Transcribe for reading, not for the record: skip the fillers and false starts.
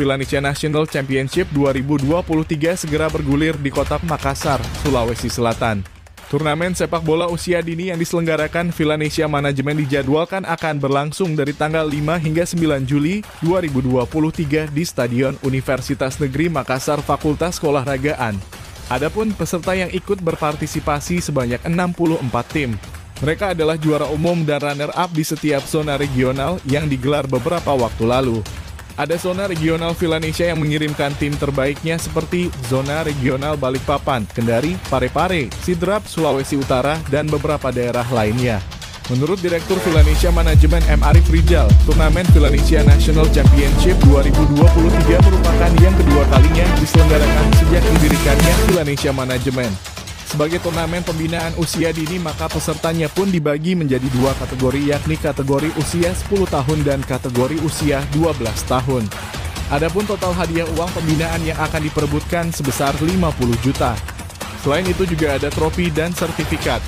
Villanesia National Championship 2023 segera bergulir di kota Makassar, Sulawesi Selatan. Turnamen sepak bola usia dini yang diselenggarakan Villanesia Manajemen dijadwalkan akan berlangsung dari tanggal 5 hingga 9 Juli 2023 di Stadion Universitas Negeri Makassar Fakultas Keolahragaan. Adapun peserta yang ikut berpartisipasi sebanyak 64 tim. Mereka adalah juara umum dan runner-up di setiap zona regional yang digelar beberapa waktu lalu. Ada zona regional Villanesia yang mengirimkan tim terbaiknya seperti zona regional Balikpapan, Kendari, Parepare, Sidrap, Sulawesi Utara, dan beberapa daerah lainnya. Menurut Direktur Villanesia Manajemen M. Arif Rijal, turnamen Villanesia National Championship 2023 merupakan yang kedua kalinya diselenggarakan sejak didirikannya Villanesia Manajemen. Sebagai turnamen pembinaan usia dini, maka pesertanya pun dibagi menjadi dua kategori, yakni kategori usia 10 tahun dan kategori usia 12 tahun. Adapun total hadiah uang pembinaan yang akan diperebutkan sebesar 50 juta. Selain itu juga ada trofi dan sertifikat.